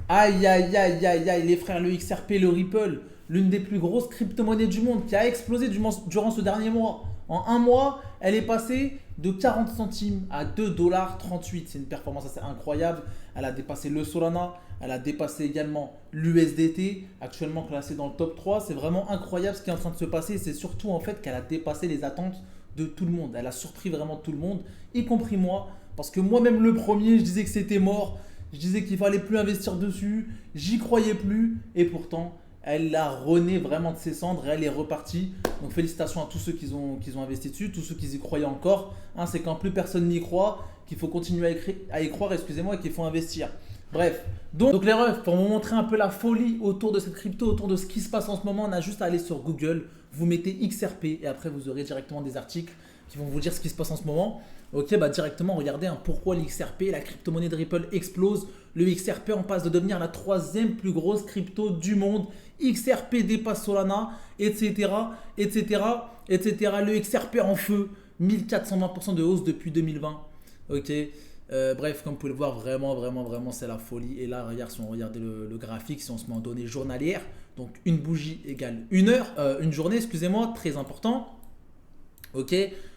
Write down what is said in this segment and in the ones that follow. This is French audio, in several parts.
Aïe, aïe, aïe, aïe, aïe, les frères, le XRP, le Ripple, l'une des plus grosses crypto-monnaies du monde qui a explosé durant ce dernier mois. En un mois, elle est passée de 40 centimes à 2,38 $. C'est une performance assez incroyable. Elle a dépassé le Solana, elle a dépassé également l'USDT, actuellement classée dans le top 3. C'est vraiment incroyable ce qui est en train de se passer. C'est surtout en fait qu'elle a dépassé les attentes de tout le monde. Elle a surpris vraiment tout le monde, y compris moi. Parce que moi-même le premier, je disais que c'était mort. Je disais qu'il fallait plus investir dessus, j'y croyais plus, et pourtant, elle a rené vraiment de ses cendres et elle est repartie. Donc félicitations à tous ceux qui ont investi dessus, tous ceux qui y croyaient encore. Hein, c'est quand plus personne n'y croit qu'il faut continuer à y croire, excusez-moi, et qu'il faut investir. Bref, donc les refs, pour vous montrer un peu la folie autour de cette crypto, autour de ce qui se passe en ce moment, on a juste à aller sur Google, vous mettez XRP et après vous aurez directement des articles qui vont vous dire ce qui se passe en ce moment. Ok, bah directement, regardez pourquoi l'XRP, la crypto-monnaie de Ripple explose. Le XRP en passe de devenir la troisième plus grosse crypto du monde. XRP dépasse Solana, etc., etc., etc. Le XRP en feu, 1420% de hausse depuis 2020. Ok, bref, comme vous pouvez le voir, vraiment, vraiment, vraiment, c'est la folie. Et là, regarde, si on regarde le graphique, si on se met en données journalières, donc une bougie égale une heure, une journée, excusez-moi, très important. Ok,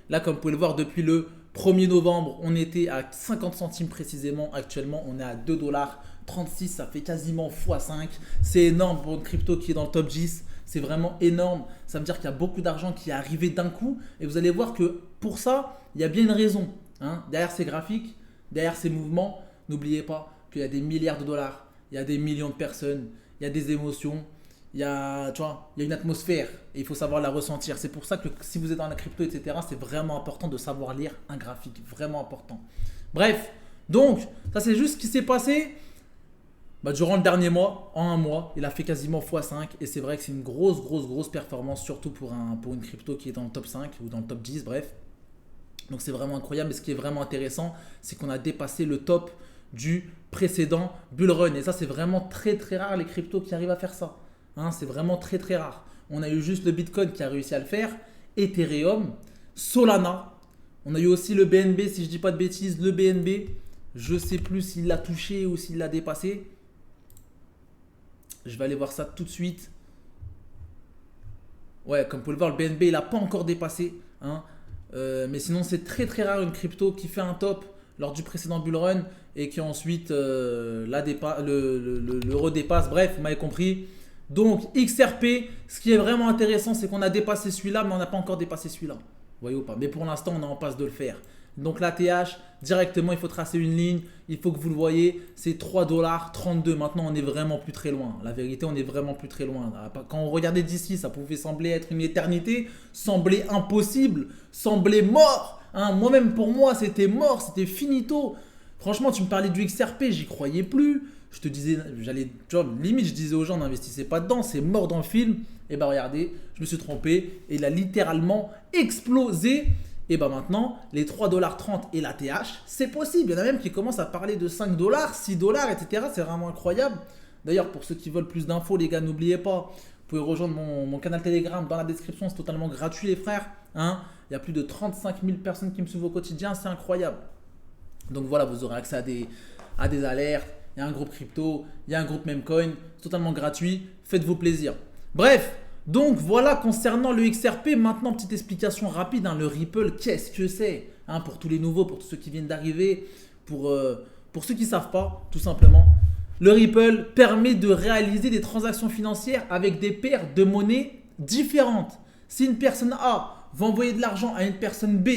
là, comme vous pouvez le voir, depuis le 1er novembre, on était à 50 centimes précisément. Actuellement, on est à 2,36 $. Ça fait quasiment x5. C'est énorme pour une crypto qui est dans le top 10. C'est vraiment énorme. Ça veut dire qu'il y a beaucoup d'argent qui est arrivé d'un coup. Et vous allez voir que pour ça, il y a bien une raison. Hein. Derrière ces graphiques, derrière ces mouvements, n'oubliez pas qu'il y a des milliards de dollars. Il y a des millions de personnes. Il y a des émotions. Il y a, tu vois, il y a une atmosphère et il faut savoir la ressentir. C'est pour ça que si vous êtes dans la crypto, etc., c'est vraiment important de savoir lire un graphique. Vraiment important. Bref, donc, ça c'est juste ce qui s'est passé durant le dernier mois. En un mois, il a fait quasiment x5 et c'est vrai que c'est une grosse, grosse, grosse performance, surtout pour une crypto qui est dans le top 5 ou dans le top 10, bref. Donc c'est vraiment incroyable. Mais ce qui est vraiment intéressant, c'est qu'on a dépassé le top du précédent bull run. Et ça, c'est vraiment très, très rare les cryptos qui arrivent à faire ça. Hein, c'est vraiment très très rare. On a eu juste le Bitcoin qui a réussi à le faire, Ethereum, Solana. On a eu aussi le BNB, si je ne dis pas de bêtises, le BNB. Je ne sais plus s'il l'a touché ou s'il l'a dépassé. Je vais aller voir ça tout de suite. Ouais, comme vous pouvez le voir, le BNB il n'a pas encore dépassé. Hein. Mais sinon, c'est très très rare une crypto qui fait un top lors du précédent bull run et qui ensuite le redépasse. Bref, vous m'avez compris. Donc XRP, ce qui est vraiment intéressant, c'est qu'on a dépassé celui-là, mais on n'a pas encore dépassé celui-là. Vous voyez ou pas? Mais pour l'instant, on est en passe de le faire. Donc l'ATH, directement, il faut tracer une ligne. Il faut que vous le voyez, c'est 3,32 $. Maintenant, on est vraiment plus très loin. La vérité, on est vraiment plus très loin. Quand on regardait d'ici, ça pouvait sembler être une éternité, sembler impossible, sembler mort. Hein, moi-même, pour moi, c'était mort, c'était finito. Franchement, tu me parlais du XRP, j'y croyais plus. Je te disais, limite, je disais aux gens, n'investissez pas dedans, c'est mort dans le film. Et bah regardez, je me suis trompé et il a littéralement explosé. Et bah maintenant, les 3,30 $ et la TH, c'est possible. Il y en a même qui commencent à parler de 5 $, 6 $, etc. C'est vraiment incroyable. D'ailleurs, pour ceux qui veulent plus d'infos, les gars, n'oubliez pas, vous pouvez rejoindre mon canal Telegram dans la description, c'est totalement gratuit, les frères. Hein, il y a plus de 35 000 personnes qui me suivent au quotidien, c'est incroyable. Donc voilà, vous aurez accès à des alertes. Il y a un groupe crypto, il y a un groupe Memecoin, c'est totalement gratuit, faites-vous plaisir. Bref, donc voilà concernant le XRP, maintenant petite explication rapide, hein, le Ripple, qu'est-ce que c'est hein, pour tous les nouveaux, pour tous ceux qui viennent d'arriver, pour ceux qui ne savent pas, tout simplement. Le Ripple permet de réaliser des transactions financières avec des paires de monnaies différentes. Si une personne A va envoyer de l'argent à une personne B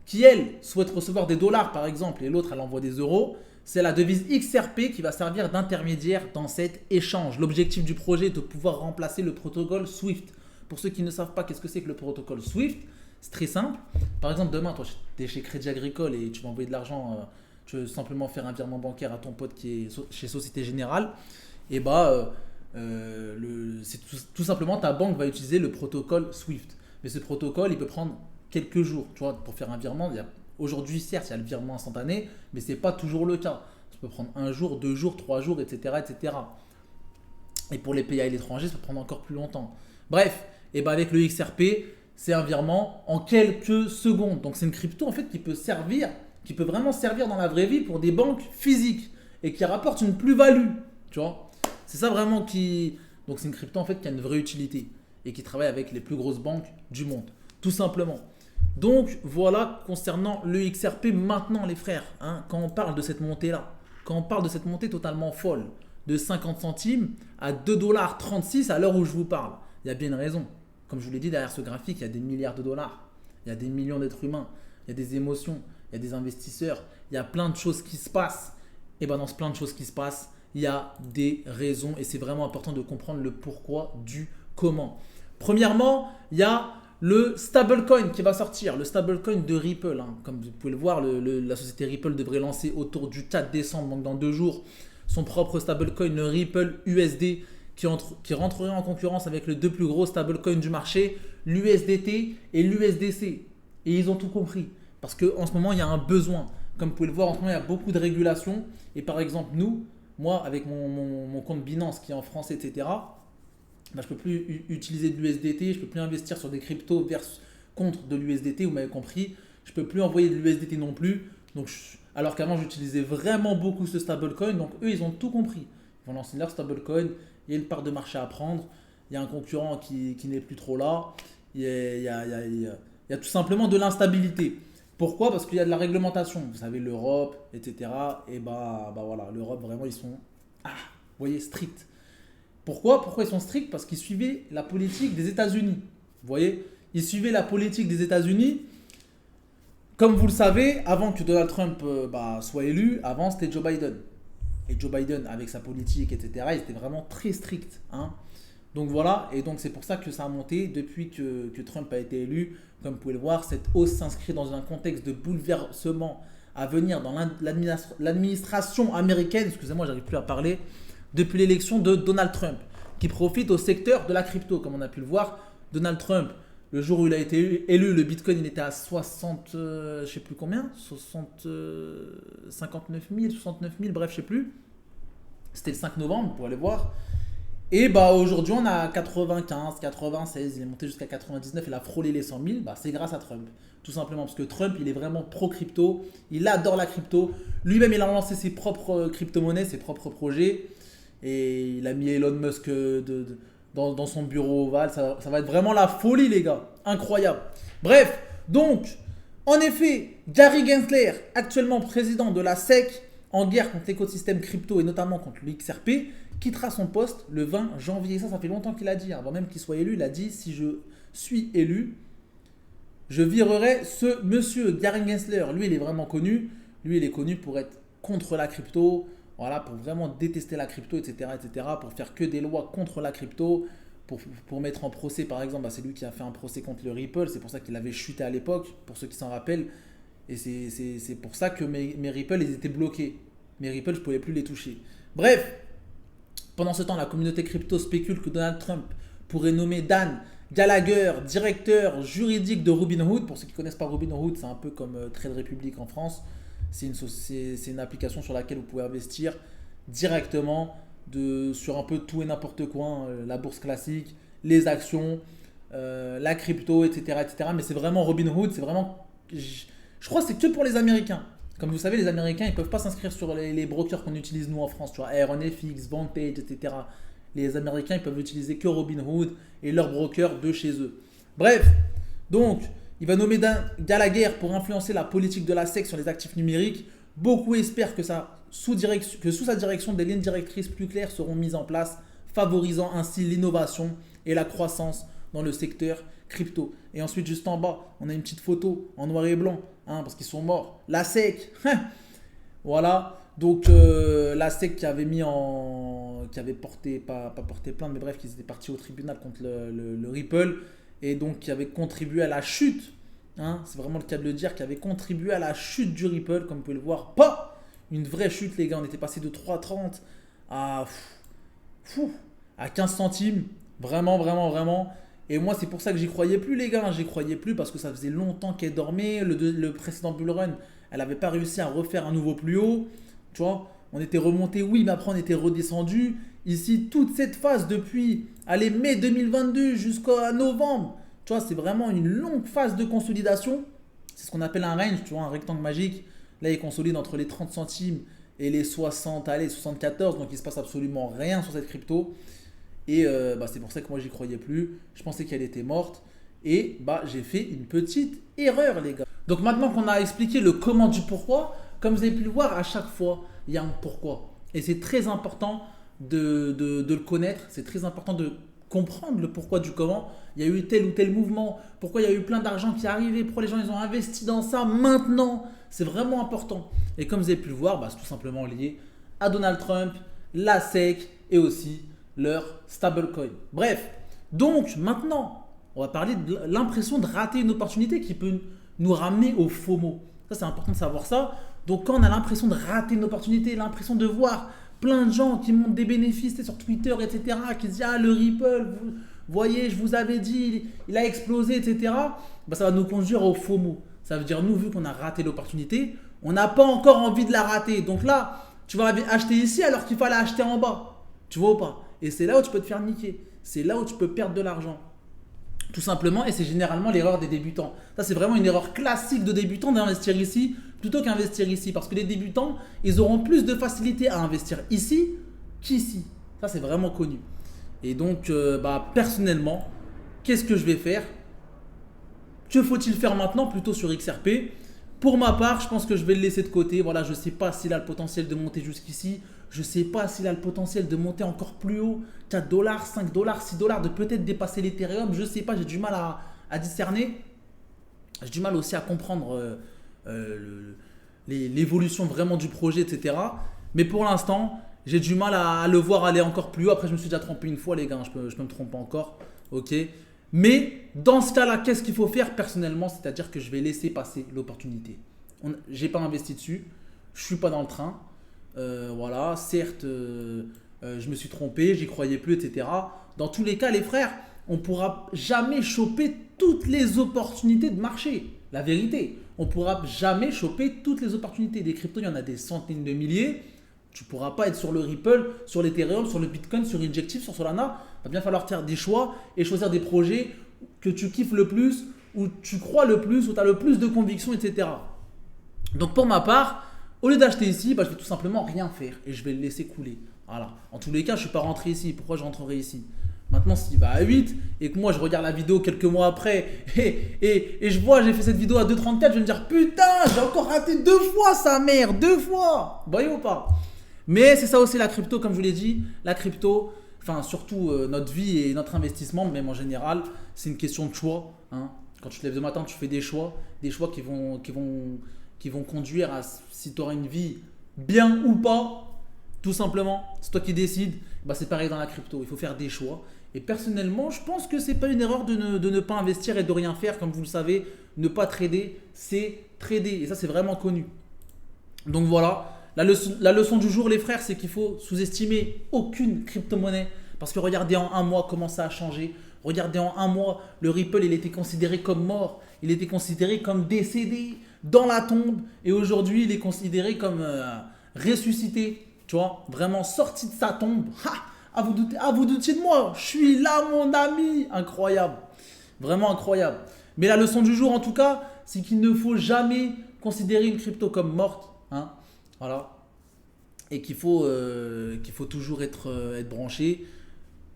qui, elle, souhaite recevoir des dollars par exemple, et l'autre, elle envoie des euros, c'est la devise XRP qui va servir d'intermédiaire dans cet échange. L'objectif du projet est de pouvoir remplacer le protocole SWIFT. Pour ceux qui ne savent pas qu'est-ce que c'est que le protocole SWIFT, c'est très simple. Par exemple, demain, toi, tu es chez Crédit Agricole et tu vas envoyer de l'argent, tu veux simplement faire un virement bancaire à ton pote qui est chez Société Générale, et c'est tout simplement ta banque va utiliser le protocole SWIFT. Mais ce protocole, il peut prendre quelques jours. Tu vois, pour faire un virement, aujourd'hui, certes, il y a le virement instantané, mais ce n'est pas toujours le cas. Ça peut prendre un jour, 2 jours, 3 jours, etc., etc. Et pour les pays à l'étranger, ça peut prendre encore plus longtemps. Bref, et avec le XRP, c'est un virement en quelques secondes. Donc c'est une crypto en fait qui peut vraiment servir dans la vraie vie pour des banques physiques et qui rapporte une plus-value. Tu vois? C'est ça vraiment qui. Donc c'est une crypto en fait qui a une vraie utilité et qui travaille avec les plus grosses banques du monde. Tout simplement. Donc voilà concernant le XRP maintenant les frères. Hein, quand on parle de cette montée-là, quand on parle de cette montée totalement folle de 50 centimes à 2,36 $ à l'heure où je vous parle, il y a bien une raison. Comme je vous l'ai dit, derrière ce graphique, il y a des milliards de dollars. Il y a des millions d'êtres humains. Il y a des émotions. Il y a des investisseurs. Il y a plein de choses qui se passent. Et bien dans ce plein de choses qui se passent, il y a des raisons. Et c'est vraiment important de comprendre le pourquoi du comment. Premièrement, il y a le stablecoin qui va sortir. Le stablecoin de Ripple. Hein. Comme vous pouvez le voir, la société Ripple devrait lancer autour du 4 décembre, donc dans 2 jours, son propre stablecoin, le Ripple USD, qui rentrerait en concurrence avec les deux plus gros stablecoins du marché, l'USDT et l'USDC. Et ils ont tout compris. Parce qu'en ce moment, il y a un besoin. Comme vous pouvez le voir, en ce moment, il y a beaucoup de régulations. Et par exemple, moi, avec mon compte Binance qui est en France, etc., je ne peux plus utiliser de l'USDT, je ne peux plus investir sur des cryptos contre de l'USDT, vous m'avez compris. Je ne peux plus envoyer de l'USDT non plus. Alors qu'avant, j'utilisais vraiment beaucoup ce stablecoin. Donc eux, ils ont tout compris. Ils vont lancer leur stablecoin. Il y a une part de marché à prendre. Il y a un concurrent qui n'est plus trop là. Il y a tout simplement de l'instabilité. Pourquoi? Parce qu'il y a de la réglementation. Vous savez, l'Europe, etc. Et voilà, l'Europe, vraiment, ils sont, vous voyez, stricts. Pourquoi ils sont stricts? Parce qu'ils suivaient la politique des États-Unis. Vous voyez? Ils suivaient la politique des États-Unis. Comme vous le savez, avant que Donald Trump soit élu, avant c'était Joe Biden. Et Joe Biden, avec sa politique, etc., il était vraiment très strict. Hein. Donc voilà, et donc c'est pour ça que ça a monté depuis que Trump a été élu. Comme vous pouvez le voir, cette hausse s'inscrit dans un contexte de bouleversement à venir dans l'administration américaine, excusez-moi, j'arrive plus à parler, depuis l'élection de Donald Trump, qui profite au secteur de la crypto. Comme on a pu le voir, Donald Trump, le jour où il a été élu, le Bitcoin il était à 60, je sais plus combien, 59 000, 69 000, bref, je sais plus. C'était le 5 novembre, vous pouvez aller voir. Et aujourd'hui, on a 95, 96, il est monté jusqu'à 99, il a frôlé les 100 000. C'est grâce à Trump. Tout simplement parce que Trump, il est vraiment pro-crypto, il adore la crypto. Lui-même, il a lancé ses propres crypto-monnaies, ses propres projets. Et il a mis Elon Musk dans son bureau ovale. Ça va être vraiment la folie, les gars. Incroyable. Bref, donc, en effet, Gary Gensler, actuellement président de la SEC, en guerre contre l'écosystème crypto et notamment contre le XRP, quittera son poste le 20 janvier. Ça fait longtemps qu'il a dit. Avant même qu'il soit élu, il a dit, si je suis élu, je virerai ce monsieur. Gary Gensler, lui, il est vraiment connu. Lui, il est connu pour être contre la crypto. Voilà, pour vraiment détester la crypto, etc., pour faire que des lois contre la crypto, pour mettre en procès, par exemple, c'est lui qui a fait un procès contre le Ripple, c'est pour ça qu'il avait chuté à l'époque, pour ceux qui s'en rappellent, et c'est pour ça que mes Ripple, ils étaient bloqués. Mes Ripple, je ne pouvais plus les toucher. Bref, pendant ce temps, la communauté crypto spécule que Donald Trump pourrait nommer Dan Gallagher, directeur juridique de Robinhood. Pour ceux qui ne connaissent pas Robinhood, c'est un peu comme Trade Republic en France. C'est une application sur laquelle vous pouvez investir directement sur un peu tout et n'importe quoi. Hein, la bourse classique, les actions, la crypto, etc. Mais c'est vraiment Robinhood, c'est vraiment... Je crois que c'est que pour les Américains. Comme vous savez, les Américains, ils ne peuvent pas s'inscrire sur les brokers qu'on utilise nous en France. Tu vois, AaronFX, Vantage, etc. Les Américains, ils peuvent utiliser que Robinhood et leurs brokers de chez eux. Bref, donc... Il va nommer Dan Gallagher pour influencer la politique de la SEC sur les actifs numériques. Beaucoup espèrent que sous sa direction, des lignes directrices plus claires seront mises en place, favorisant ainsi l'innovation et la croissance dans le secteur crypto. Et ensuite, juste en bas, on a une petite photo en noir et blanc, parce qu'ils sont morts. La SEC, voilà. Donc la SEC qui avait porté, pas porté plainte, mais bref, qui étaient partis au tribunal contre le Ripple. Et donc qui avait contribué à la chute, c'est vraiment le cas de le dire, qui avait contribué à la chute du Ripple, comme vous pouvez le voir. Une vraie chute, les gars, on était passé de 3,30 à 15 centimes, vraiment. Et moi, c'est pour ça que j'y croyais plus, les gars, j'y croyais plus parce que ça faisait longtemps qu'elle dormait. Le précédent bull run, elle n'avait pas réussi à refaire un nouveau plus haut, tu vois. On était remonté, oui, mais après on était redescendu. Ici, toute cette phase depuis mai 2022 jusqu'à novembre, tu vois, c'est vraiment une longue phase de consolidation. C'est ce qu'on appelle un range, tu vois, un rectangle magique. Là, il consolide entre les 30 centimes et les 60, allez, 74. Donc il se passe absolument rien sur cette crypto. Et c'est pour ça que moi j'y croyais plus. Je pensais qu'elle était morte. Et j'ai fait une petite erreur, les gars. Donc maintenant qu'on a expliqué le comment du pourquoi, comme vous avez pu le voir, à chaque fois, il y a un pourquoi. Et c'est très important de le connaître. C'est très important de comprendre le pourquoi du comment. Il y a eu tel ou tel mouvement. Pourquoi il y a eu plein d'argent qui est arrivé. Pourquoi les gens ils ont investi dans ça maintenant. C'est vraiment important. Et comme vous avez pu le voir, c'est tout simplement lié à Donald Trump, la SEC et aussi leur stablecoin. Bref, donc maintenant, on va parler de l'impression de rater une opportunité qui peut nous ramener au FOMO. Ça, c'est important de savoir ça. Donc, quand on a l'impression de rater une opportunité, l'impression de voir plein de gens qui montent des bénéfices sur Twitter, etc., qui disent « Ah, le Ripple, vous voyez, je vous avais dit, il a explosé, etc. » Ça va nous conduire au FOMO. Ça veut dire, nous, vu qu'on a raté l'opportunité, on n'a pas encore envie de la rater. Donc là, tu vas acheter ici alors qu'il fallait acheter en bas. Tu vois ou pas? Et c'est là où tu peux te faire niquer. C'est là où tu peux perdre de l'argent. Tout simplement, et c'est généralement l'erreur des débutants. Ça, c'est vraiment une erreur classique de débutants d'investir ici plutôt qu'investir ici. Parce que les débutants, ils auront plus de facilité à investir ici qu'ici. Ça, c'est vraiment connu. Et donc, personnellement, qu'est-ce que je vais faire? Que faut-il faire maintenant plutôt sur XRP? Pour ma part, je pense que je vais le laisser de côté. Voilà, je ne sais pas s'il a le potentiel de monter jusqu'ici. Je ne sais pas s'il a le potentiel de monter encore plus haut. 4 $, 5 $, 6 $, de peut-être dépasser l'Ethereum. Je ne sais pas, j'ai du mal à discerner. J'ai du mal aussi à comprendre l'évolution vraiment du projet, etc. Mais pour l'instant, j'ai du mal à le voir aller encore plus haut. Après, je me suis déjà trompé une fois, les gars. Je peux me tromper encore. Ok. Mais dans ce cas-là, qu'est-ce qu'il faut faire personnellement? C'est-à-dire que je vais laisser passer l'opportunité. Je n'ai pas investi dessus. Je ne suis pas dans le train. Voilà, certes, je me suis trompé, j'y croyais plus, etc. Dans tous les cas, les frères, on ne pourra jamais choper toutes les opportunités de marché. La vérité, on ne pourra jamais choper toutes les opportunités. Des cryptos, il y en a des centaines de milliers. Tu ne pourras pas être sur le Ripple, sur l'Ethereum, sur le Bitcoin, sur Injective, sur Solana. Il va bien falloir faire des choix et choisir des projets que tu kiffes le plus, où tu crois le plus, où tu as le plus de conviction, etc. Donc pour ma part, au lieu d'acheter ici, je vais tout simplement rien faire et je vais le laisser couler. Voilà. En tous les cas, je ne suis pas rentré ici. Pourquoi je rentrerai ici? Maintenant, s'il va à 8 et que moi je regarde la vidéo quelques mois après et je vois, j'ai fait cette vidéo à 2,34, je vais me dire putain, j'ai encore raté 2 fois sa mère, 2 fois. Vous voyez ou pas? Mais c'est ça aussi la crypto, comme je vous l'ai dit. La crypto, enfin surtout notre vie et notre investissement, même en général, c'est une question de choix. Hein. Quand tu te lèves le matin, tu fais des choix qui vont conduire à si tu auras une vie bien ou pas. Tout simplement, c'est toi qui décides. C'est pareil dans la crypto, il faut faire des choix. Et personnellement, je pense que ce n'est pas une erreur de ne pas investir et de rien faire. Comme vous le savez, ne pas trader, c'est trader. Et ça, c'est vraiment connu. Donc voilà, la leçon du jour, les frères, c'est qu'il faut sous-estimer aucune crypto-monnaie. Parce que regardez en un mois comment ça a changé. Regardez en un mois, le Ripple, il était considéré comme mort. Il était considéré comme décédé dans la tombe. Et aujourd'hui, il est considéré comme ressuscité. Tu vois, vraiment sorti de sa tombe. Vous doutiez de moi. Je suis là, mon ami. Incroyable. Vraiment incroyable. Mais la leçon du jour, en tout cas, c'est qu'il ne faut jamais considérer une crypto comme morte. Hein, voilà. Et qu'il faut toujours être branché.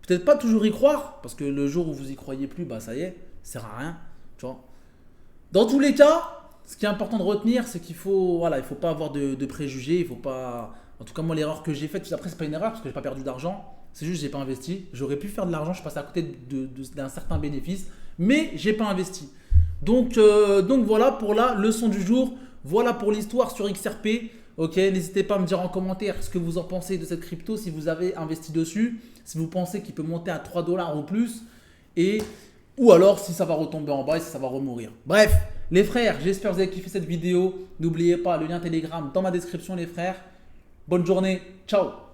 Peut-être pas toujours y croire, parce que le jour où vous y croyez plus, ça y est, ça sert à rien. Tu vois. Dans tous les cas, ce qui est important de retenir, c'est qu'il faut pas avoir de préjugés. Il faut pas. En tout cas, moi, l'erreur que j'ai faite, après, c'est pas une erreur parce que j'ai pas perdu d'argent. C'est juste que j'ai pas investi. J'aurais pu faire de l'argent, je passe à côté d'un certain bénéfice, mais j'ai pas investi. Donc voilà pour la leçon du jour. Voilà pour l'histoire sur XRP. Ok, n'hésitez pas à me dire en commentaire ce que vous en pensez de cette crypto, si vous avez investi dessus, si vous pensez qu'il peut monter à 3 $ ou plus, ou alors si ça va retomber en bas et si ça va remourir. Bref, les frères, j'espère que vous avez kiffé cette vidéo. N'oubliez pas le lien Telegram dans ma description, les frères. Bonne journée, ciao.